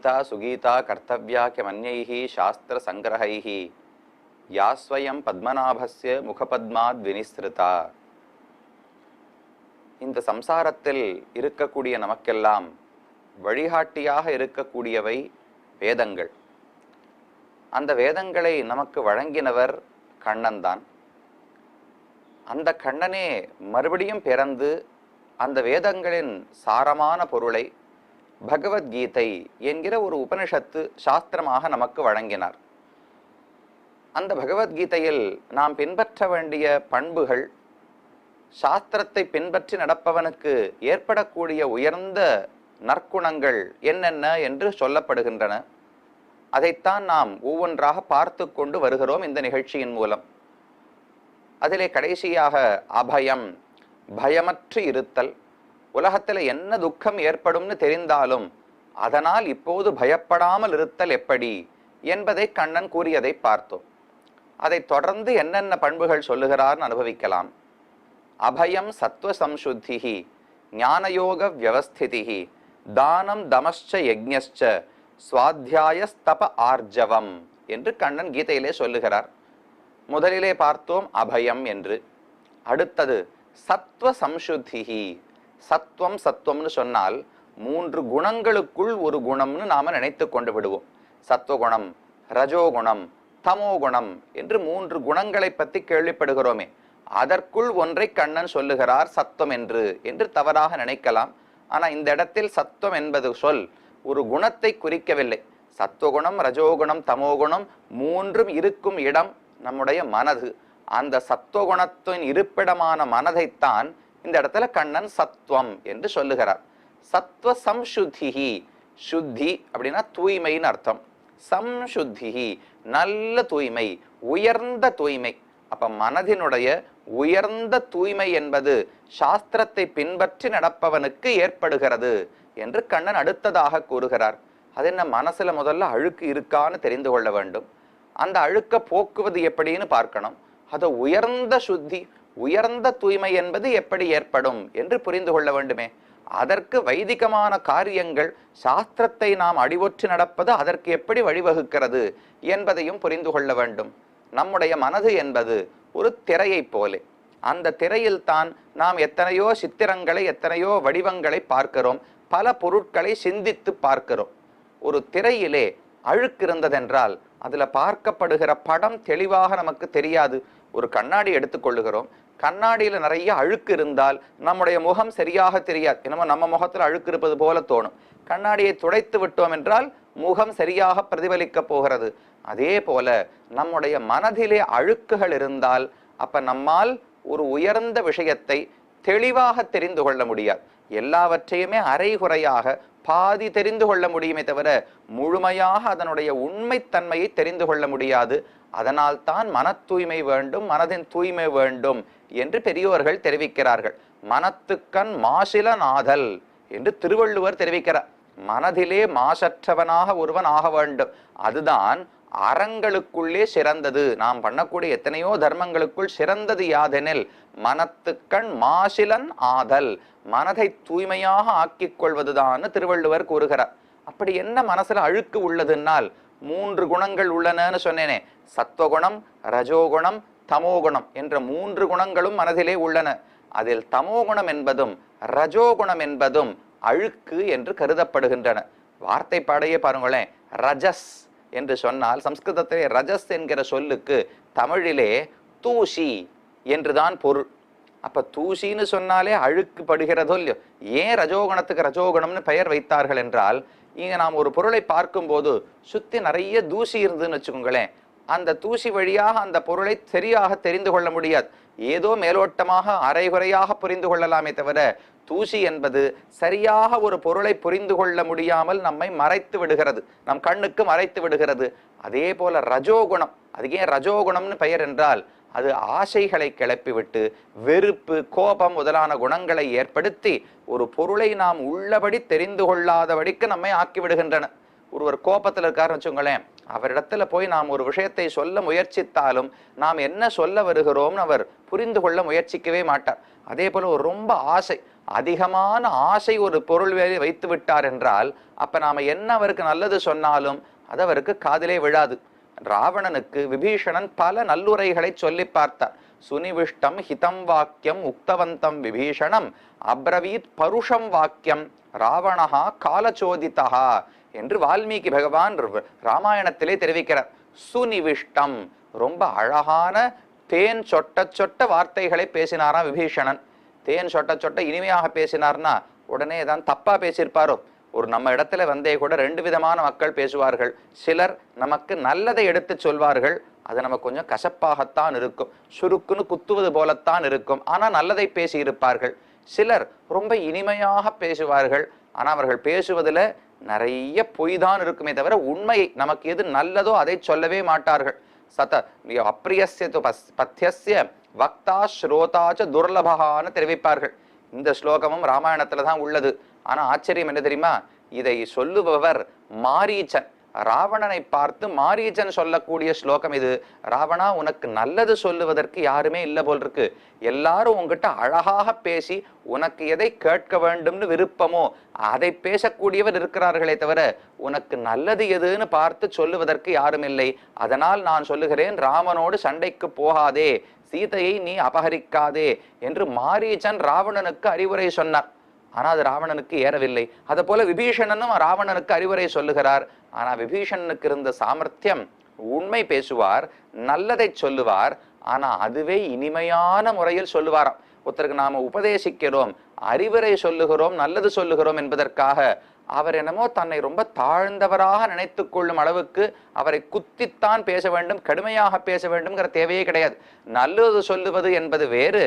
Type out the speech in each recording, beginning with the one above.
கீதா சுகீதா கர்த்தவ்யாக்கியமன்யைஹி சாஸ்திர சங்கிரகைஹி யாஸ்வயம் பத்மநாபஸ்ய முகபத்மாத் வினிஸ்ருதா. இந்த சம்சாரத்தில் இருக்கக்கூடிய நமக்கெல்லாம் வழிகாட்டியாக இருக்கக்கூடியவை வேதங்கள். அந்த வேதங்களை நமக்கு வழங்கினவர் கண்ணன்தான். அந்த கண்ணனே மறுபடியும் பிறந்து அந்த வேதங்களின் சாரமான பொருளை பகவத்கீதை என்கிற ஒரு உபனிஷத்து சாஸ்திரமாக நமக்கு வழங்கினார். அந்த பகவத்கீதையில் நாம் பின்பற்ற வேண்டிய பண்புகள், சாஸ்திரத்தை பின்பற்றி நடப்பவனுக்கு ஏற்படக்கூடிய உயர்ந்த நற்குணங்கள் என்னென்ன என்று சொல்லப்படுகின்றன. அதைத்தான் நாம் ஒவ்வொன்றாக பார்த்து கொண்டு வருகிறோம் இந்த நிகழ்ச்சியின் மூலம். அதிலே கடைசியாக அபயம், பயமற்று இருத்தல். உலகத்தில் என்ன துக்கம் ஏற்படும்னு தெரிந்தாலும் அதனால் இப்போது பயப்படாமல் இருத்தல் எப்படி என்பதை கண்ணன் கூறியதை பார்த்தோம். அதை தொடர்ந்து என்னென்ன பண்புகள் சொல்லுகிறார்னு அனுபவிக்கலாம். அபயம் சத்வ சம்சுத்திஹி ஞானயோக வியவஸ்திதிஹி தானம் தமஸ்ச யஜ்ஞஸ்ச ஸ்வாத்தியாயஸ்தப ஆர்ஜவம் என்று கண்ணன் கீதையிலே சொல்லுகிறார். முதலிலே பார்த்தோம் அபயம் என்று. அடுத்தது சத்வ சம்சுத்திஹி. சத்வம் சத்வம்னு சொன்னால் 3 குணங்களுக்குள் ஒரு குணம்னு நாம நினைத்து கொண்டு விடுவோம். சத்வகுணம், ரஜோகுணம், தமோகுணம் என்று 3 குணங்களை பற்றி கேள்விப்படுகிறோமே, அதற்குள் ஒன்றை கண்ணன் சொல்லுகிறார் சத்வம் என்று தவறாக நினைக்கலாம். ஆனால் இந்த இடத்தில் சத்வம் என்பது சொல் ஒரு குணத்தை குறிக்கவில்லை. சத்வகுணம், ரஜோகுணம், தமோகுணம் 3ம் இருக்கும் இடம் நம்முடைய மனது. அந்த சத்வகுணத்தின் இருப்பிடமான மனதைத்தான் இந்த இடத்துல கண்ணன் சத்வம் என்று சொல்லுகிறார். சத்வ சம்சுத்திஹி, சுத்தி அப்படின்னா தூய்மைன்னு அர்த்தம். சம்சுத்திஹி நல்ல தூய்மை, உயர்ந்த தூய்மை. அப்ப மனதினுடைய உயர்ந்த தூய்மை என்பது சாஸ்திரத்தை பின்பற்றி நடப்பவனுக்கு ஏற்படுகிறது என்று கண்ணன் அடுத்ததாக கூறுகிறார். அது என்ன, மனசுல முதல்ல அழுக்கு இருக்கான்னு தெரிந்து கொள்ள வேண்டும். அந்த அழுக்க போக்குவது எப்படின்னு பார்க்கணும். அது உயர்ந்த சுத்தி, உயர்ந்த தூய்மை என்பது எப்படி ஏற்படும் என்று புரிந்து கொள்ள வேண்டுமே. அதற்கு வைதிகமான காரியங்கள், சாஸ்திரத்தை நாம் அடிவொற்றி நடப்பது அதற்கு எப்படி வழிவகுக்கிறது என்பதையும் புரிந்து கொள்ள வேண்டும். நம்முடைய மனது என்பது ஒரு திரையை போலே. அந்த திரையில் தான் நாம் எத்தனையோ சித்திரங்களை, எத்தனையோ வடிவங்களை பார்க்கிறோம், பல பொருட்களை சிந்தித்து பார்க்கிறோம். ஒரு திரையிலே அழுக்கு இருந்ததென்றால் அதுல பார்க்கப்படுகிற படம் தெளிவாக நமக்கு தெரியாது. ஒரு கண்ணாடி எடுத்துக்கொள்ளுகிறோம், கண்ணாடியில நிறைய அழுக்கு இருந்தால் நம்முடைய முகம் சரியாக தெரியாது. என்னமோ நம்ம முகத்துல அழுக்கு இருப்பது போல தோணும். கண்ணாடியை துடைத்து விட்டோம் என்றால் முகம் சரியாக பிரதிபலிக்க போகிறது. அதே போல நம்முடைய மனதிலே அழுக்குகள் இருந்தால் அப்ப நம்மால் ஒரு உயர்ந்த விஷயத்தை தெளிவாக தெரிந்து கொள்ள முடியாது. எல்லாவற்றையுமே அரைகுறையாக பாதி தெரிந்து கொள்ள முடியுமே தவிர முழுமையாக அதனுடைய உண்மைத்தன்மையை தெரிந்து கொள்ள முடியாது. அதனால் தான் மன தூய்மை வேண்டும், மனதின் தூய்மை வேண்டும் என்று பெரியோர்கள் தெரிவிக்கிறார்கள். மனத்துக்கண் மாசிலனாதல் என்று திருவள்ளுவர் தெரிவிக்கிறார். மனதிலே மாசற்றவனாக ஒருவன் ஆக வேண்டும். அதுதான் அறங்களுக்குள்ளே சிறந்தது. நாம் பண்ணக்கூடிய எத்தனையோ தர்மங்களுக்குள் சிறந்தது யாதெனில் மனத்துக்கண் மாசிலன் ஆதல், மனதை தூய்மையாக ஆக்கிக் கொள்வதுதான் திருவள்ளுவர் கூறுகிறார். அப்படி என்ன மனசுல அழுக்கு உள்ளதுன்னால் 3 குணங்கள் உள்ளனன்னு சொன்னேனே, சத்வகுணம், ரஜோகுணம், தமோகுணம் என்ற 3 குணங்களும் மனதிலே உள்ளன. அதில் தமோகுணம் என்பதும் ரஜோகுணம் என்பதும் அழுக்கு என்று கருதப்படுகின்றன. வார்த்தை பாடையே பாருங்களேன், ரஜஸ் என்று சொன்னால் சம்ஸ்கிருதத்திலே ரஜஸ் என்கிற சொல்லுக்கு தமிழிலே தூசி என்றுதான் பொருள். அப்ப தூசின்னு சொன்னாலே அழுக்கு படுகிறதோ இல்லையோ. ஏன் ரஜோகுணத்துக்கு ரஜோகுணம்னு பெயர் வைத்தார்கள் என்றால், இங்க நாம் ஒரு பொருளை பார்க்கும்போது சுத்தி நிறைய தூசி இருந்துன்னு வச்சுக்கோங்களேன், அந்த தூசி வழியாக அந்த பொருளை சரியாக தெரிந்து கொள்ள முடியாது. ஏதோ மேலோட்டமாக அரைகுறையாக புரிந்து கொள்ளலாமே தவிர தூசி என்பது சரியாக ஒரு பொருளை புரிந்து கொள்ள முடியாமல் நம்மை மறைத்து விடுகிறது, நம் கண்ணுக்கு மறைத்து விடுகிறது. அதே போல ரஜோகுணம், அது ஏன் ரஜோகுணம்னு பெயர் என்றால் அது ஆசைகளை கிளப்பிவிட்டு வெறுப்பு, கோபம் முதலான குணங்களை ஏற்படுத்தி ஒரு பொருளை நாம் உள்ளபடி தெரிந்து கொள்ளாதபடிக்கு நம்மை ஆக்கி விடுகின்றன. ஒருவர் கோபத்தில் இருக்காருன்னு வச்சுங்களேன், அவரிடத்துல போய் நாம் ஒரு விஷயத்தை சொல்ல முயற்சித்தாலும் நாம் என்ன சொல்ல வருகிறோம்னு அவர் புரிந்து கொள்ள முயற்சிக்கவே மாட்டார். அதே போல ஒரு ரொம்ப ஆசை, அதிகமான ஆசை ஒரு பொருள் வேலை வைத்து விட்டார் என்றால் அப்ப நாம என்ன அவருக்கு நல்லது சொன்னாலும் அது அவருக்கு காதிலே விழாது. ராவணனுக்கு விபீஷணன் பல நல்லுரைகளை சொல்லி பார்த்தார். சுனிவிஷ்டம் ஹிதம் வாக்கியம் உக்தவந்தம் விபீஷணம் அப்ரவீத் பருஷம் வாக்கியம் ராவணஹா காலச்சோதிதா என்று வால்மீகி பகவான் ராமாயணத்திலே தெரிவிக்கிறார். சுனிவிஷ்டம் ரொம்ப அழகான தேன் சொட்ட சொட்ட வார்த்தைகளை பேசினாராம் விபீஷணன். தேன் சொட்ட சொட்ட இனிமையாக பேசினார்னா உடனே தான் தப்பா பேசியிருப்பாரோ? ஒரு நம்ம இடத்துல வந்தே கூட ரெண்டு விதமான மக்கள் பேசுவார்கள். சிலர் நமக்கு நல்லதை எடுத்து சொல்வார்கள், அது நமக்கு கொஞ்சம் கசப்பாகத்தான் இருக்கும், சுருக்குன்னு குத்துவது போலத்தான் இருக்கும், ஆனா நல்லதை பேசி இருப்பார்கள். சிலர் ரொம்ப இனிமையாக பேசுவார்கள், ஆனா அவர்கள் பேசுவதுல நிறைய பொய் தான் இருக்குமே தவிர உண்மையை நமக்கு எது நல்லதோ அதை சொல்லவே மாட்டார்கள். சத அப்ரியஸ்ய பத்தியஸ்ய வக்தா ஸ்ரோதாச்ச துர்லபகான்னு தெரிவிப்பார்கள். இந்த ஸ்லோகமும் ராமாயணத்துல தான் உள்ளது. ஆனா ஆச்சரியம் என்ன தெரியுமா? இதை சொல்லுபவர் மாரீச்சன். ராவணனை பார்த்து மாரீச்சன் சொல்லக்கூடிய ஸ்லோகம் இது. ராவணா, உனக்கு நல்லது சொல்லுவதற்கு யாருமே இல்லை போல் இருக்கு. எல்லாரும் உங்ககிட்ட அழகாக பேசி உனக்கு எதை கேட்க வேண்டும்னு விருப்பமோ அதை பேசக்கூடியவர் இருக்கிறார்களே தவிர உனக்கு நல்லது எதுன்னு பார்த்து சொல்லுவதற்கு யாரும் இல்லை. அதனால் நான் சொல்லுகிறேன், ராமனோடு சண்டைக்கு போகாதே, சீதையை நீ அபகரிக்காதே என்று மாரீச்சன் ராவணனுக்கு அறிவுரை சொன்னார். ஆனா அது ராவணனுக்கு ஏறவில்லை. அதை போல விபீஷணனும் ராவணனுக்கு அறிவுரை சொல்லுகிறார். ஆனா விபீஷணனுக்கு இருந்த சாமர்த்தியம், உண்மை பேசுவார், நல்லதை சொல்லுவார், ஆனா அதுவே இனிமையான முறையில் சொல்லுவாராம். ஒருத்தருக்கு நாம உபதேசிக்கிறோம், அறிவுரை சொல்லுகிறோம், நல்லது சொல்லுகிறோம் என்பதற்காக அவர் என்னமோ தன்னை ரொம்ப தாழ்ந்தவராக நினைத்து கொள்ளும் அளவுக்கு அவரை குத்தித்தான் பேச வேண்டும், கடுமையாக பேச வேண்டும்ங்கிற தேவையே கிடையாது. நல்லது சொல்லுவது என்பது வேறு,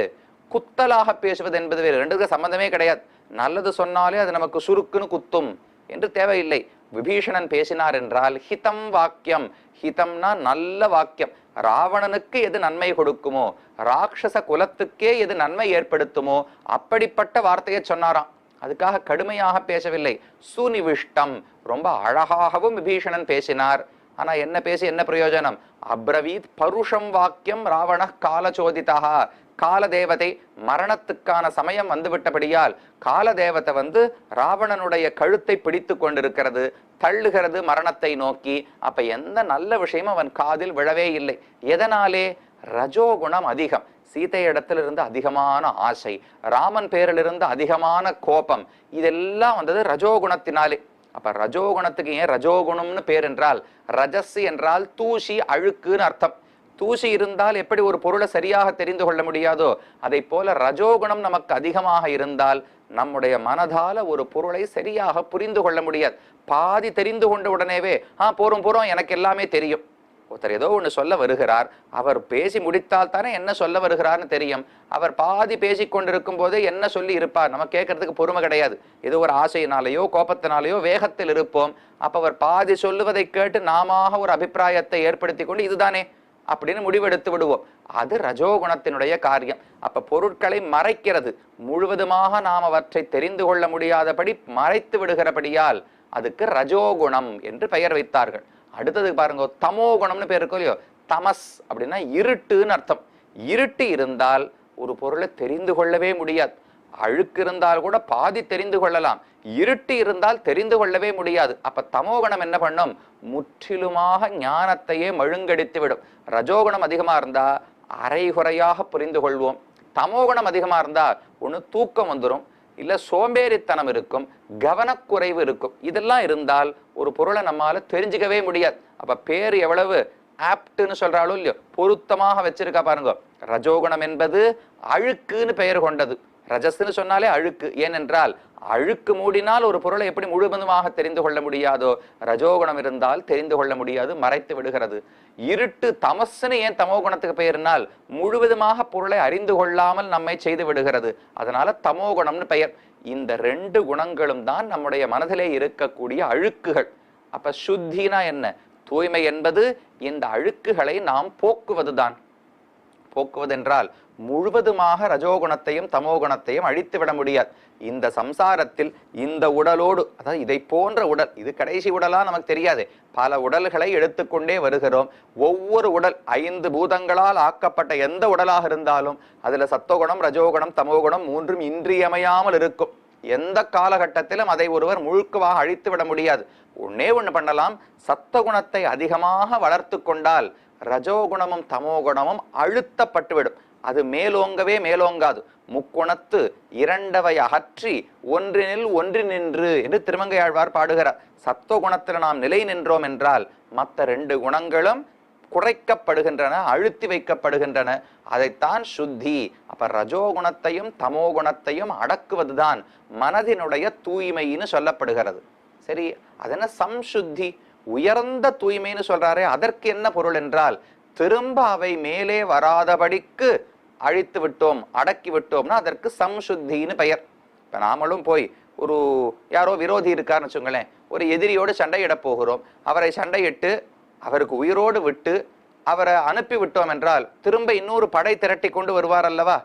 குத்தலாக பேசுவது என்பது வேறு. ரெண்டுக்கு சம்பந்தமே கிடையாது. நல்லது சொன்னாலே அது நமக்கு சுருக்குன்னு குத்தும் என்று தேவையில்லை. விபீஷணன் பேசினார் என்றால் ஹிதம் வாக்கியம், ஹிதம்னா நல்ல வாக்கியம். ராவணனுக்கு எது நன்மை கொடுக்குமோ, ராட்சச குலத்துக்கே எது நன்மை ஏற்படுத்துமோ அப்படிப்பட்ட வார்த்தையை சொன்னாராம். அதுக்காக கடுமையாக பேசவில்லை. சுனிவிஷ்டம், ரொம்ப அழகாகவும் விபீஷணன் பேசினார். ஆனா என்ன பேசி என்ன பிரயோஜனம்? அப்ரவீத் பருஷம் வாக்கியம் ராவண காலச்சோதிதா. காலதேவதை, மரணத்துக்கான சமயம் வந்துவிட்டபடியால் காலதேவதை ராவணனுடைய கழுத்தை பிடித்து கொண்டிருக்கிறது, தள்ளுகிறது மரணத்தை நோக்கி. அப்ப எந்த நல்ல விஷயமும் அவன் காதில் விழவே இல்லை. எதனாலே? ரஜோகுணம் அதிகம். சீதை இடத்திலிருந்து அதிகமான ஆசை, ராமன் பேரிலிருந்து அதிகமான கோபம், இதெல்லாம் வந்தது ரஜோகுணத்தினாலே. அப்ப ரஜோகுணத்துக்கு ஏன் ரஜோகுணம்னு பேர் என்றால், ரஜஸ் என்றால் தூசி, அழுக்குன்னு அர்த்தம். தூசி இருந்தால் எப்படி ஒரு பொருளை சரியாக தெரிந்து கொள்ள முடியாதோ, அதை போல ரஜோகுணம் நமக்கு அதிகமாக இருந்தால் நம்முடைய மனதால ஒரு பொருளை சரியாக புரிந்து கொள்ள முடியாது. பாதி தெரிந்து கொண்ட உடனேவே போறோம் எனக்கு எல்லாமே தெரியும். ஒருத்தர் ஏதோ ஒன்று சொல்ல வருகிறார், அவர் பேசி முடித்தால் தானே என்ன சொல்ல வருகிறார்னு தெரியும். அவர் பாதி பேசி கொண்டிருக்கும் போதே என்ன சொல்லி இருப்பார் நம்ம கேட்கறதுக்கு பொறுமை கிடையாது. ஏதோ ஒரு ஆசையினாலேயோ கோபத்தினாலேயோ வேகத்தில் இருப்போம். அப்ப அவர் பாதி சொல்லுவதை கேட்டு நாம ஒரு அபிப்பிராயத்தை ஏற்படுத்தி கொண்டு இதுதானே அப்படின்னு முடிவெடுத்து விடுவோம். அது ரஜோகுணத்தினுடைய காரியம். அப்ப பொருட்களை மறைக்கிறது, முழுவதுமாக நாம் அவற்றை தெரிந்து கொள்ள முடியாதபடி மறைத்து விடுகிறபடியால் அதுக்கு ரஜோகுணம் என்று பெயர் வைத்தார்கள். அடுத்தது பாருங்க, தமோகுணம்னு பேர் இருக்கோ இல்லையோ. தமஸ் அப்படின்னா இருட்டுன்னு அர்த்தம். இருட்டு இருந்தால் ஒரு பொருளை தெரிந்து கொள்ளவே முடியாது. அழுக்கு இருந்தால் கூட பாதி தெரிந்து கொள்ளலாம், இருட்டு இருந்தால் தெரிந்து கொள்ளவே முடியாது. அப்ப தமோகுணம் என்ன பண்ணும்? முற்றிலுமாக ஞானத்தையே மழுங்கடித்து விடும். ரஜோகுணம் அதிகமா இருந்தா அரைகுறையாக புரிந்து கொள்வோம். தமோகுணம் அதிகமா இருந்தா ஒண்ணு தூக்கம் வந்துடும், இல்ல சோம்பேறித்தனம் இருக்கும், கவனக்குறைவு இருக்கும். இதெல்லாம் இருந்தால் ஒரு பொருளை நம்மால தெரிஞ்சுக்கவே முடியாது. அப்ப பேர் எவ்வளவு ஆப்ட்னு சொல்றாலும் இல்லையோ, பொருத்தமாக வச்சிருக்கா பாருங்க. ரஜோகுணம் என்பது அழுக்குன்னு பெயர் கொண்டது. ரஜஸ்ன்னு சொன்னாலே அழுக்கு. ஏனென்றால் அழுக்கு மூடினால் ஒரு பொருளை எப்படி முழுவதுமாக தெரிந்து கொள்ள முடியாதோ, ரஜோகுணம் இருந்தால் தெரிந்து கொள்ள முடியாது, மறைத்து விடுகிறது. இருட்டு, தமஸ்ன்னு ஏன் தமோ குணத்துக்கு பெயர்னால் முழுவதுமாக பொருளை அறிந்து கொள்ளாமல் நம்மை செய்து விடுகிறது. அதனால தமோகுணம்னு பெயர். இந்த ரெண்டு குணங்களும் தான் நம்முடைய மனதிலே இருக்கக்கூடிய அழுக்குகள். அப்ப சுத்தினா என்ன? தூய்மை என்பது இந்த அழுக்குகளை நாம் போக்குவதுதான். போக்குவதென்றால் முழுவதுமாக ரஜோகுணத்தையும் தமோகுணத்தையும் அழித்து விட முடியாது. இந்த சம்சாரத்தில் இந்த உடலோடு, அதாவது இதை போன்ற உடல், இது கடைசி உடலா நமக்கு தெரியாது, பல உடல்களை எடுத்துக்கொண்டே வருகிறோம். ஒவ்வொரு உடல் 5 பூதங்களால் ஆக்கப்பட்ட எந்த உடலாக இருந்தாலும் அதுல சத்துவகுணம், ரஜோகுணம், தமோகுணம் மூன்றும் இன்றியமையாமல் இருக்கும். எந்த காலகட்டத்திலும் அதை ஒருவர் முழுக்கவாக அழித்து விட முடியாது. ஒன்னே ஒண்ணு பண்ணலாம், சத்துவகுணத்தை அதிகமாக வளர்த்து கொண்டால் ரஜோகுணமும் தமோகுணமும் அழுத்தப்பட்டுவிடும். அது மேலோங்கவே மேலோங்காது. முக்குணத்து இரண்டவை அகற்றி ஒன்றினில் ஒன்றி நின்று என்று திருமங்கையாழ்வார் பாடுகிறார். சத்துவகுணத்தில் நாம் நிலை நின்றோம் என்றால் மற்ற 2 குணங்களும் குறைக்கப்படுகின்றன, அழுத்தி வைக்கப்படுகின்றன. அதைத்தான் சுத்தி. அப்ப ரஜோகுணத்தையும் தமோகுணத்தையும் அடக்குவதுதான் மனதினுடைய தூய்மைன்னு சொல்லப்படுகிறது. சரி, அதென்ன சம்சுத்தி, உயர்ந்த தூய்மைன்னு சொல்றாரே, அதற்கு என்ன பொருள் என்றால் திரும்ப அவை மேலே வராதபடிக்கு அழித்து விட்டோம், அடக்கி விட்டோம்னா அதற்கு சம்சுத்தின்னு பெயர். இப்ப நாமளும் போய் ஒரு யாரோ விரோதி இருக்காருன்னு வச்சுங்களேன், ஒரு எதிரியோடு சண்டையிட போகிறோம். அவரை சண்டையிட்டு அவருக்கு உயிரோடு விட்டு அவரை அனுப்பி விட்டோம் என்றால் திரும்ப இன்னொரு படை திரட்டி கொண்டு வருவார் அல்லவா?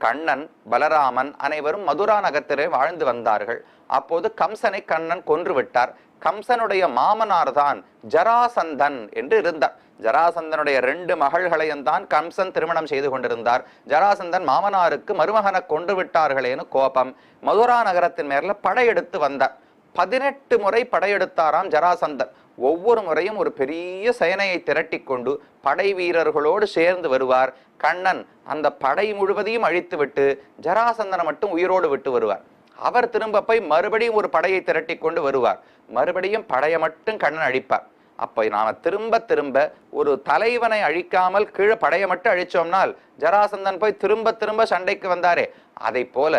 கண்ணன், பலராமன் அனைவரும் மதுரா நகரத்திலே வாழ்ந்து வந்தார்கள். அப்போது கம்சனை கண்ணன் கொன்று விட்டார். கம்சனுடைய மாமனார் தான் ஜராசந்தன் என்று இருந்தார். ஜராசந்தனுடைய 2 மகள்களையும் தான் கம்சன் திருமணம் செய்து கொண்டிருந்தார். ஜராசந்தன் மாமனாருக்கு மருமகனை கொன்று விட்டார்களேன்னு கோபம் மதுரா நகரத்தின் மேல படையெடுத்து வந்தார். 18 முறை படையெடுத்தாராம் ஜராசந்தன். ஒவ்வொரு முறையும் ஒரு பெரிய சேனையை திரட்டி கொண்டு படை வீரர்களோடு சேர்ந்து வருவார். கண்ணன் அந்த படை முழுவதையும் அழித்து விட்டு ஜராசந்தனை மட்டும் உயிரோடு விட்டு வருவார். அவர் திரும்ப போய் மறுபடியும் ஒரு படையை திரட்டி கொண்டு வருவார். மறுபடியும் படையை மட்டும் கண்ணன் அழிப்பார். அப்ப நாம திரும்ப திரும்ப ஒரு தலைவனை அழிக்காமல் கீழே படையை மட்டும் அழிச்சோம்னால் ஜராசந்தன் போய் திரும்ப திரும்ப சண்டைக்கு வந்தாரே, அதை போல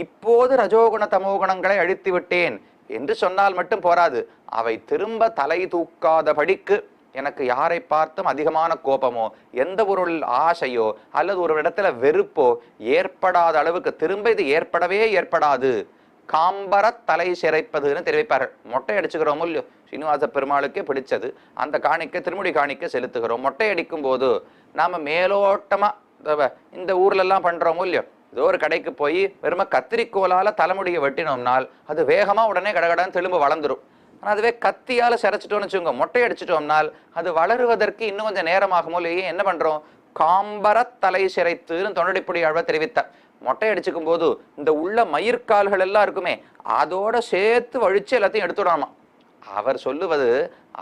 இப்போது ரஜோகுண தமோகுணங்களை அழித்து விட்டேன் என்று சொன்னால் மட்டும் போராது. அவை திரும்ப தலை தூக்காதபடிக்கு எனக்கு யாரை பார்த்தும் அதிகமான கோபமோ எந்த ஒரு ஆசையோ அல்லது ஒரு இடத்துல வெறுப்போ ஏற்படாத அளவுக்கு திரும்ப இது ஏற்படவே ஏற்படாது. காம்பர தலை சிறைப்பதுன்னு தெரிவிப்பார்கள். மொட்டை அடிச்சுக்கிறோமோ இல்லையோ, ஸ்ரீனிவாச பெருமாளுக்கே பிடிச்சது அந்த காணிக்க திருமுடி காணிக்க செலுத்துகிறோம். மொட்டை அடிக்கும் போது நாம மேலோட்டமா இந்த ஊர்ல எல்லாம் பண்றோமோ இல்லையோ, ஏதோ ஒரு கடைக்கு போய் வெறும கத்திரிக்கோளால தலைமுடியை வெட்டினோம்னால் அது வேகமா உடனே கடகடன்னு தெலும்பு வளர்ந்துரும். ஆனா அதுவே கத்தியால சிரைச்சிட்டோம்னு வச்சுக்கோங்க, மொட்டை அடிச்சிட்டோம்னால் அது வளருவதற்கு இன்னும் கொஞ்சம் நேரமாகுமோ இல்லையே, என்ன பண்றோம்? காம்பர தலை சிரைத்துன்னு தொண்டடிப்புடி ஆழ்வார் தெரிவித்தார். மொட்டை அடிச்சுக்கும் போது இந்த உள்ள மயிர்கால்கள் எல்லாம் இருக்குமே அதோட சேர்த்து வழிச்சு எல்லாத்தையும் எடுத்துடாமா. அவர் சொல்லுவது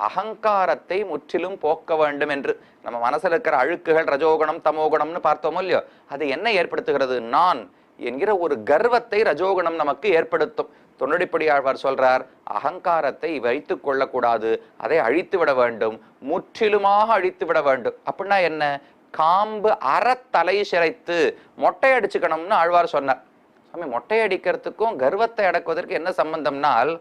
அகங்காரத்தை முற்றிலும் போக்க வேண்டும் என்று. நம்ம மனசுல இருக்கிற அழுக்குகள் ரஜோகுணம் தமோகுணம்னு பார்த்தோமோ இல்லையோ, அது என்ன ஏற்படுத்துகிறது? நான் என்கிற ஒரு கர்வத்தை ரஜோகுணம் நமக்கு ஏற்படுத்தும். தொண்டடிப்படி ஆழ்வார் சொல்றார், அகங்காரத்தை வைத்து கொள்ளக்கூடாது, அதை அழித்து விட வேண்டும், முற்றிலுமாக அழித்து விட வேண்டும். அப்படின்னா என்ன? காம்பு அறத்தலை சிரைத்து மொட்டை அடிச்சுக்கணும்னு ஆழ்வார் சொன்னார். சாமி, மொட்டை அடிக்கிறதுக்கும் கர்வத்தை அடக்குவதற்கு என்ன சம்பந்தம்னால்,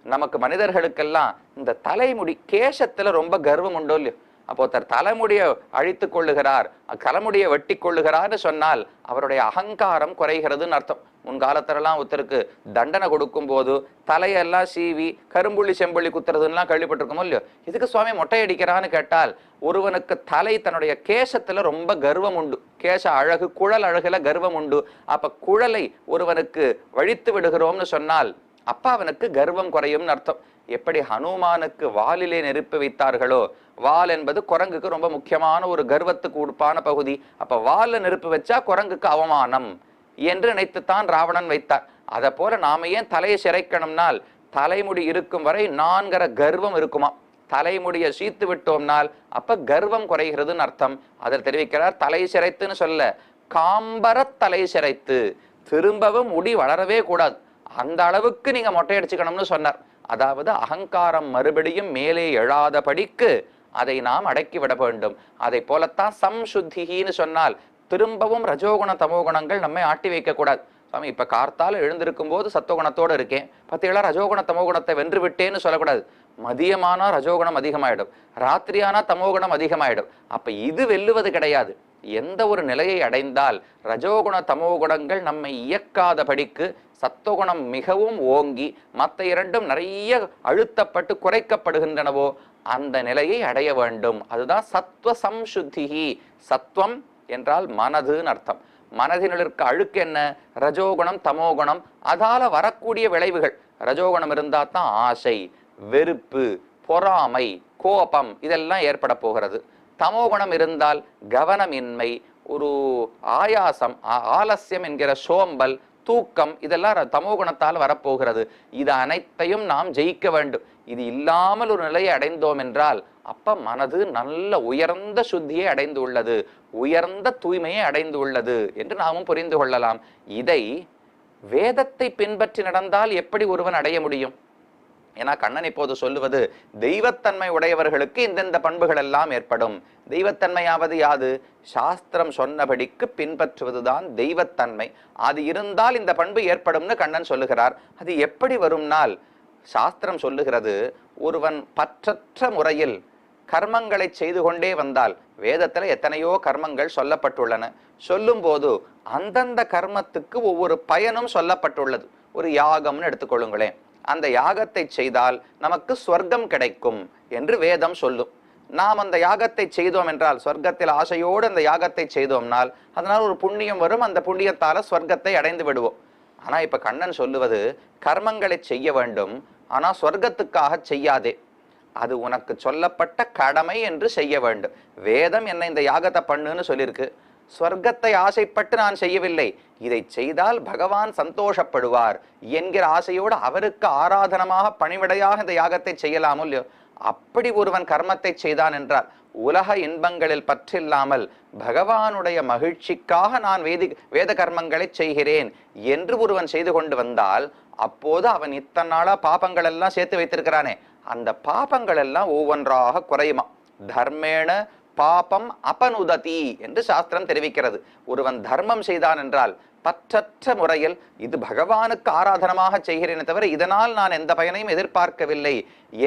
நமக்கு மனிதர்களுக்கெல்லாம் இந்த தலைமுடி கேசத்துல ரொம்ப கர்வம் உண்டோ இல்லையோ, அப்போ ஒருத்தர் தலைமுடியை அழித்து கொள்ளுகிறார், தலைமுடியை வெட்டி கொள்ளுகிறார்னு சொன்னால் அவருடைய அகங்காரம் குறைகிறதுன்னு அர்த்தம். முன்காலத்திலலாம் ஒருத்தருக்கு தண்டனை கொடுக்கும் போது தலையெல்லாம் சீவி கரும்புள்ளி செம்புள்ளி குத்துறதுலாம் கேள்விப்பட்டிருக்கோமோ இல்லையோ. இதுக்கு சுவாமி மொட்டை அடிக்கிறான்னு கேட்டால், ஒருவனுக்கு தலை தன்னுடைய கேசத்துல ரொம்ப கர்வம் உண்டு, கேச அழகு குழல் அழகுல கர்வம் உண்டு. அப்ப குழலை ஒருவனுக்கு வழித்து விடுகிறோம்னு சொன்னால் அப்ப அவனுக்கு கர்வம் குறையும்னு அர்த்தம். எப்படி ஹனுமானுக்கு வாலிலே நெருப்பு வைத்தார்களோ, வால் என்பது குரங்குக்கு ரொம்ப முக்கியமான ஒரு கர்வத்துக்கு உடுப்பான பகுதி. அப்ப வால்ல நெருப்பு வச்சா குரங்குக்கு அவமானம் என்று நினைத்துத்தான் ராவணன் வைத்தார். அதை போல நாம ஏன் தலையை சிரைக்கணும்னால், தலைமுடி இருக்கும் வரை நான்கிற கர்வம் இருக்குமா. தலைமுடியை சீத்து விட்டோம்னால் அப்ப கர்வம் குறைகிறதுன்னு அர்த்தம். அதில் தெரிவிக்கிறார், தலை சிரைத்துன்னு சொல்ல, காம்பர தலை சிரைத்து, திரும்பவும் முடி வளரவே கூடாது, அந்த அளவுக்கு நீங்க மொட்டை அடிச்சுக்கணும்னு சொன்னார். அதாவது அகங்காரம் மறுபடியும் மேலே எழாதபடிக்கு அதை நாம் அடக்கி விட வேண்டும். அதை போலத்தான் சம்சுத்தின்னு சொன்னால் திரும்பவும் ரஜோகுண தமோகுணங்கள் நம்மை ஆட்டி வைக்க கூடாது. சுவாமி, இப்ப கார்த்தால எழுந்திருக்கும் போது சத்துவகுணத்தோடு இருக்கேன், 10 ஏழா ரஜோகுண தமோகுணத்தை வென்று விட்டேன்னு சொல்லக்கூடாது. மதியமானா ரஜோகுணம் அதிகமாயிடும், ராத்திரியானா தமோகுணம் அதிகமாயிடும். அப்ப இது வெல்லுவது கிடையாது. எந்த ஒரு நிலையை அடைந்தால் ரஜோகுண தமோகுணங்கள் நம்மை இயக்காதபடிக்கு சத்துவகுணம் மிகவும் ஓங்கி மற்ற இரண்டும் நிறைய அழுத்தப்பட்டு குறைக்கப்படுகின்றனவோ அந்த நிலையை அடைய வேண்டும். அதுதான் சத்துவ சம்சுத்தி. சத்துவம் என்றால் மனதுன்னு அர்த்தம். மனதினுள் இருக்க அழுக்கு என்ன? ரஜோகுணம் தமோகுணம். அதால வரக்கூடிய விளைவுகள். ரஜோகுணம் இருந்தா தான் ஆசை, வெறுப்பு, பொறாமை, கோபம் இதெல்லாம் ஏற்பட போகிறது. தமோகுணம் இருந்தால் கவனமின்மை, ஒரு ஆயாசம், ஆலசியம் என்கிற சோம்பல், தூக்கம் இதெல்லாம் தமோகுணத்தால் வரப்போகிறது. இது அனைத்தையும் நாம் ஜெயிக்க வேண்டும். இது இல்லாமல் ஒரு நிலையை அடைந்தோம் என்றால் அப்ப மனது நல்ல உயர்ந்த சுத்தியை அடைந்து உள்ளது, உயர்ந்த தூய்மையை அடைந்து உள்ளது என்று நாமும் புரிந்து கொள்ளலாம். இதை வேதத்தை பின்பற்றி நடந்தால் எப்படி ஒருவன் அடைய முடியும்? ஏன்னா கண்ணன் இப்போது சொல்லுவது தெய்வத்தன்மை உடையவர்களுக்கு இந்தந்த பண்புகள் எல்லாம் ஏற்படும். தெய்வத்தன்மையாவது யாது? சாஸ்திரம் சொன்னபடிக்கு பின்பற்றுவதுதான் தெய்வத்தன்மை. அது இருந்தால் இந்த பண்பு ஏற்படும்னு கண்ணன் சொல்லுகிறார். அது எப்படி வரும்னால், சாஸ்திரம் சொல்லுகிறது, ஒருவன் பற்றற்ற முறையில் கர்மங்களை செய்து கொண்டே வந்தால், வேதத்துல எத்தனையோ கர்மங்கள் சொல்லப்பட்டுள்ளன. சொல்லும் போது அந்தந்த கர்மத்துக்கு ஒவ்வொரு பயனும் சொல்லப்பட்டுள்ளது. ஒரு யாகம்னு எடுத்துக்கொள்ளுங்களேன். அந்த யாகத்தை செய்தால் நமக்கு ஸ்வர்க்கம் கிடைக்கும் என்று வேதம் சொல்லும். நாம் அந்த யாகத்தை செய்தோம் என்றால், ஸ்வர்க்கத்தில் ஆசையோடு அந்த யாகத்தை செய்தோம்னால் அதனால் ஒரு புண்ணியம் வரும். அந்த புண்ணியத்தால ஸ்வர்க்கத்தை அடைந்து விடுவோம். ஆனா இப்ப கண்ணன் சொல்லுவது, கர்மங்களை செய்ய வேண்டும், ஆனா ஸ்வர்க்கத்துக்காக செய்யாதே. அது உனக்கு சொல்லப்பட்ட கடமை என்று செய்ய வேண்டும். வேதம் என்ன இந்த யாகத்தை பண்ணுன்னு சொல்லியிருக்கு. ஸ்வர்க்கத்தை ஆசைப்பட்டு நான் செய்யவில்லை, இதை செய்தால் பகவான் சந்தோஷப்படுவார் என்கிற ஆசையோடு அவருக்கு ஆராதனமாக பணிவிடையாக இந்த யாகத்தை செய்யலாமோ இல்லையோ? அப்படி ஒருவன் கர்மத்தை செய்தான் என்றால், உலக இன்பங்களில் பற்றில்லாமல் பகவானுடைய மகிழ்ச்சிக்காக நான் வேத கர்மங்களை செய்கிறேன் என்று ஒருவன் செய்து கொண்டு வந்தால், அப்போது அவன் இத்தனை நாளா பாபங்கள் எல்லாம் சேர்த்து வைத்திருக்கிறானே, அந்த பாபங்கள் எல்லாம் ஒவ்வொன்றாக குறையுமா. தர்மேண பாபம் அபனுததி என்று சாஸ்திரம் தெரிவிக்கிறது. ஒருவன் தர்மம் செய்தான் என்றால் பற்றற்ற முறையில் இது பகவானுக்கு ஆராதனமாக செய்கிறேனே தவிர இதனால் நான் எந்த பயனையும் எதிர்பார்க்கவில்லை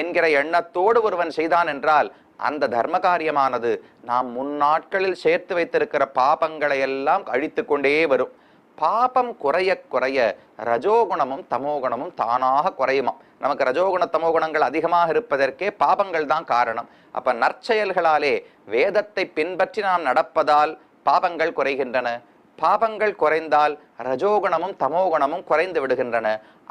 என்கிற எண்ணத்தோடு ஒருவன் செய்தான் என்றால், அந்த தர்ம காரியமானது நாம் முன்னாட்களில் சேர்த்து வைத்திருக்கிற பாபங்களை எல்லாம் அழித்து கொண்டே வரும். பாபம் குறைய குறைய ரஜோகுணமும் தமோகுணமும் தானாக குறையுமா. நமக்கு ரஜோகுண தமோகுணங்கள் அதிகமாக இருப்பதற்கே பாபங்கள் தான் காரணம். அப்ப நற்செயல்களாலே வேதத்தை பின்பற்றி நாம் நடப்பதால் பாபங்கள் குறைகின்றன. பாபங்கள் குறைந்தால் ரஜோகுணமும் தமோகுணமும் குறைந்து விடுகின்றன.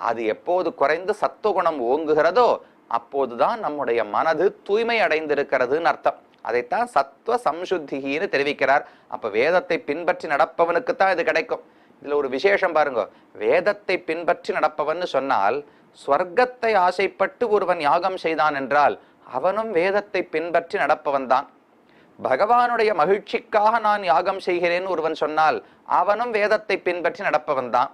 அது எப்போது குறைந்து சத்துவகுணம் ஓங்குகிறதோ அப்போதுதான் நம்முடைய மனது தூய்மை அடைந்திருக்கிறதுன்னு அர்த்தம். அதைத்தான் சத்துவ சம்சுத்தின்னு தெரிவிக்கிறார். அப்ப வேதத்தை பின்பற்றி நடப்பவனுக்குத்தான் இது கிடைக்கும். இதுல ஒரு விசேஷம் பாருங்க. வேதத்தை பின்பற்றி நடப்பவன் சொன்னால், ஸ்வர்க்கத்தை ஆசைப்பட்டு ஒருவன் யாகம் செய்தான் என்றால் அவனும் வேதத்தை பின்பற்றி நடப்பவன் தான். பகவானுடைய மகிழ்ச்சிக்காக நான் யாகம் செய்கிறேன் ஒருவன் சொன்னால் அவனும் வேதத்தை பின்பற்றி நடப்பவன் தான்.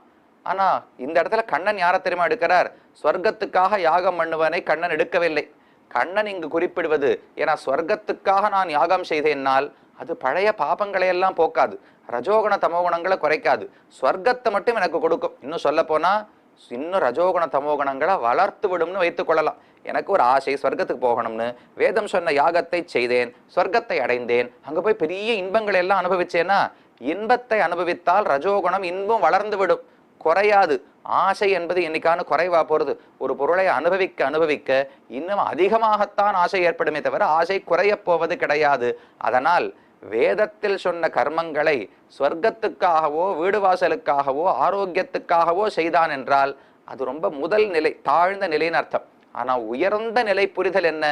ஆனா இந்த இடத்துல கண்ணன் யாரை தெரியுமா எடுக்கிறார்? ஸ்வர்க்கத்துக்காக யாகம் பண்ணுவனை கண்ணன் எடுக்கவில்லை. கண்ணன் இங்கு குறிப்பிடுவது, ஏன்னா ஸ்வர்க்கத்துக்காக நான் யாகம் செய்தேன்னால் அது பழைய பாபங்களை எல்லாம் போக்காது, ரஜோகுண தமோகுணங்களை குறைக்காது, ஸ்வர்க்கத்தை மட்டும் எனக்கு கொடுக்கும். இன்னும் சொல்ல போனா இன்னும் ரஜோகுண தமோகுணங்களை வளர்த்து விடும்னு வைத்துக் கொள்ளலாம். எனக்கு ஒரு ஆசை ஸ்வர்க்கத்துக்கு போகணும்னு, வேதம் சொன்ன யாகத்தை செய்தேன், ஸ்வர்க்கத்தை அடைந்தேன், அங்க போய் பெரிய இன்பங்களை எல்லாம் அனுபவிச்சேன்னா, இன்பத்தை அனுபவித்தால் ரஜோகுணம் இன்பம் வளர்ந்து விடும், குறையாது. ஆசை என்பது என்னைக்கான குறைவா போறது. ஒரு பொருளை அனுபவிக்க அனுபவிக்க இன்னும் அதிகமாகத்தான் ஆசை ஏற்படுமே தவிர ஆசை குறைய போவது கிடையாது. அதனால் வேதத்தில் சொன்ன கர்மங்களை ஸ்வர்க்கத்துக்காகவோ வீடு வாசலுக்காகவோ ஆரோக்கியத்துக்காகவோ செய்தான் என்றால் அது ரொம்ப முதல் நிலை, தாழ்ந்த நிலைன்னு அர்த்தம். ஆனா உயர்ந்த நிலை புரிதல் என்ன?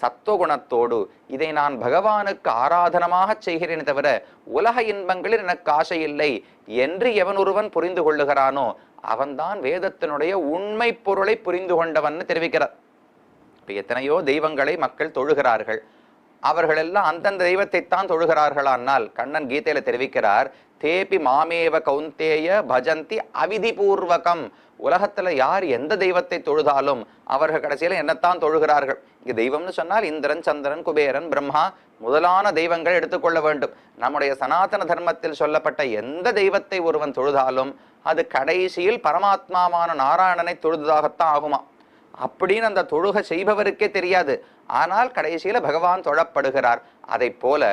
சத்துவகுணத்தோடு இதை நான் பகவானுக்கு ஆராதனமாக செய்கிறேன் தவிர உலக இன்பங்களில் எனக்கு ஆசை இல்லை என்று எவன் ஒருவன் புரிந்து கொள்ளுகிறானோ அவன்தான் வேதத்தினுடைய உண்மை பொருளை புரிந்து கொண்டவன் தெரிவிக்கிறார். இப்ப எத்தனையோ தெய்வங்களை மக்கள் தொழுகிறார்கள். அவர்கள் எல்லாம் அந்தந்த தெய்வத்தை தான் தொழுகிறார்களானால் கண்ணன் கீதையில தெரிவிக்கிறார், தேபி மாமேவ கௌந்தேய பஜந்தி அவிதிபூர்வகம். உலகத்துல யார் எந்த தெய்வத்தை தொழுதாலும் அவர்கள் கடைசியில என்னத்தான் தொழுகிறார்கள். இங்க தெய்வம்னு சொன்னால் இந்திரன், சந்திரன், குபேரன், பிரம்மா முதலான தெய்வங்கள் எடுத்துக்கொள்ள வேண்டும். நம்முடைய சனாதன தர்மத்தில் சொல்லப்பட்ட எந்த தெய்வத்தை ஒருவன் தொழுதாலும் அது கடைசியில் பரமாத்மாவான நாராயணனை தொழுததாகத்தான் ஆகுமா. அப்படின்னு அந்த தொழுகை செய்பவருக்கே தெரியாது. ஆனால் கடைசியில பகவான் தொழப்படுகிறார். அதை போல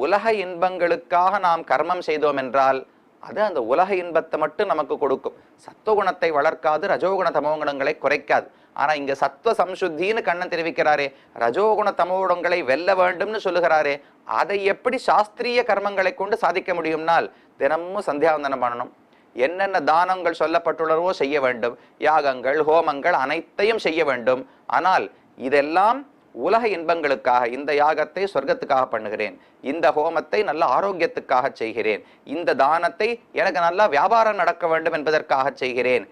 உலக இன்பங்களுக்காக நாம் கர்மம் செய்தோம் என்றால் அது அந்த உலக இன்பத்தை மட்டும் நமக்கு கொடுக்கும். சத்துவகுணத்தை வளர்க்காது, ரஜோகுண தமோகுணங்களை குறைக்காது. ஆனா இங்க சத்துவ சம்சுத்தின்னு கண்ணன் தெரிவிக்கிறாரே, ரஜோகுண தமோகுணங்களை வெல்ல வேண்டும்னு சொல்லுகிறாரே, அதை எப்படி சாஸ்திரிய கர்மங்களை கொண்டு சாதிக்க முடியும்னால் தினமும் சந்தியாவந்தனம் பண்ணணும். என்னென்ன தானங்கள் சொல்லப்பட்டுள்ளவோ செய்ய வேண்டும். யாகங்கள் ஹோமங்கள் அனைத்தையும் செய்ய வேண்டும். ஆனால் இதெல்லாம் உலக இன்பங்களுக்காக. இந்த யாகத்தை சொர்க்கத்துக்காக பண்ணுகிறேன், இந்த ஹோமத்தை நல்ல ஆரோக்கியத்துக்காக செய்கிறேன், இந்த தானத்தை எனக்கு நல்லா வியாபாரம் நடக்க வேண்டும் என்பதற்காக செய்கிறேன்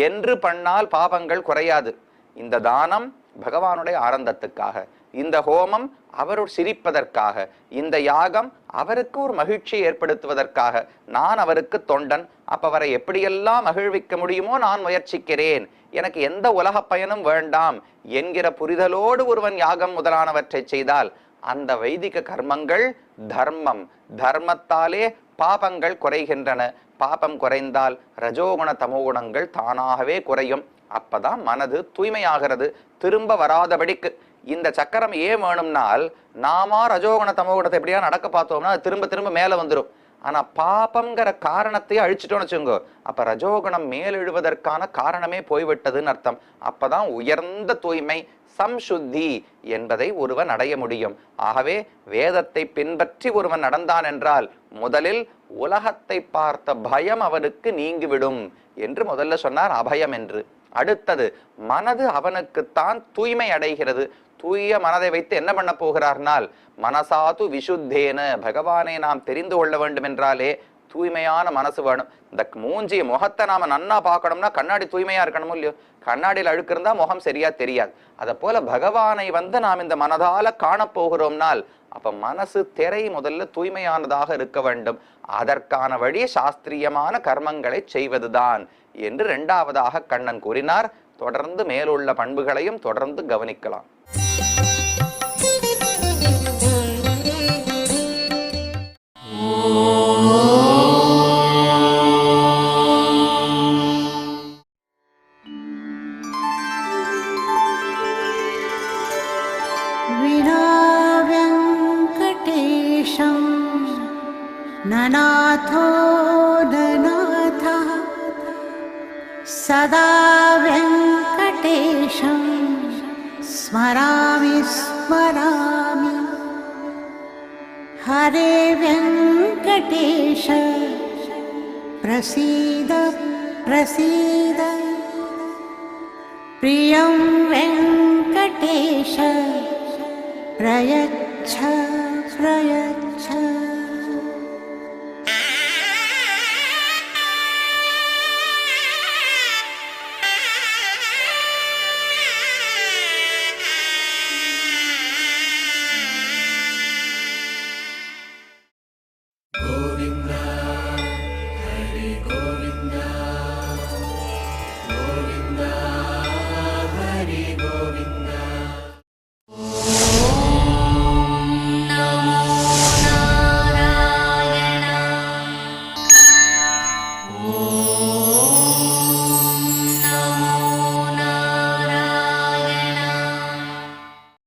என்று பண்ணால் பாபங்கள் குறையாது. இந்த தானம் பகவானுடைய ஆனந்தத்துக்காக, இந்த ஹோமம் அவர் சிரிப்பதற்காக, இந்த யாகம் அவருக்கு ஒரு மகிழ்ச்சியை ஏற்படுத்துவதற்காக, நான் அவருக்கு தொண்டன், அப்ப அவரை எப்படியெல்லாம் மகிழ்விக்க முடியுமோ நான் முயற்சிக்கிறேன், எனக்கு எந்த உலக பயனும் வேண்டாம் என்கிற புரிதலோடு ஒருவன் யாகம் முதலானவற்றை செய்தால் அந்த வைதிக கர்மங்கள் தர்மம், தர்மத்தாலே பாபங்கள் குறைகின்றன. பாபம் குறைந்தால் ரஜோகுண தமோகுணங்கள் தானாகவே குறையும். அப்பதான் மனது தூய்மையாகிறது, திரும்ப வராதபடிக்கு. இந்த சக்கரம் ஏன் வேணும்னால், நாம ரஜோகுண தமோகுணத்தை எப்படியா நடக்க பார்த்தோம்னா அது திரும்ப திரும்ப மேல வந்துடும். ஆனா பாபம்ங்கிற காரணத்தையே அழிச்சிட்டோம்னு வச்சுக்கோங்க, அப்ப ரஜோகுணம் மேலெழுவதற்கான காரணமே போய்விட்டதுன்னு அர்த்தம். அப்பதான் உயர்ந்த தூய்மை சம்சுத்தி என்பதை ஒருவன் அடைய முடியும். ஆகவே வேதத்தை பின்பற்றி ஒருவன் நடந்தான் என்றால் முதலில் உலகத்தை பார்த்த பயம் அவனுக்கு நீங்கிவிடும் என்று முதல்ல சொன்னார், அபயம் என்று. அடுத்தது மனது அவனுக்குத்தான் தூய்மை அடைகிறது. தூய மனதை வைத்து என்ன பண்ண போகிறார்னால், மனசாது விசுத்தேன, பகவானை நாம் தெரிந்து கொள்ள வேண்டும் என்றாலே தூய்மையான மனசு வேணும். இந்த மூஞ்சி முகத்தை நாம நன்னா பார்க்கணும்னா கண்ணாடி தூய்மையா இருக்கணும் இல்லையோ? கண்ணாடியில் அழுக்கு இருந்தா முகம் சரியா தெரியாது. அதை போல பகவானை நாம் இந்த மனதால காணப்போகிறோம்னால் அப்ப மனசு திரை முதல்ல தூய்மையானதாக இருக்க வேண்டும். அதற்கான வழி சாஸ்திரியமான கர்மங்களை செய்வதுதான் என்று இரண்டாவதாக கண்ணன் கூறினார். தொடர்ந்து மேலுள்ள பண்புகளையும் தொடர்ந்து கவனிக்கலாம். ननाथो ननाथः सदा वेङ्कटेशं स्मरामि स्मरामि। हरे वेङ्कटेश प्रसीद प्रसीद, प्रियं वेङ्कटेश प्रयच्छ प्रयच्छ।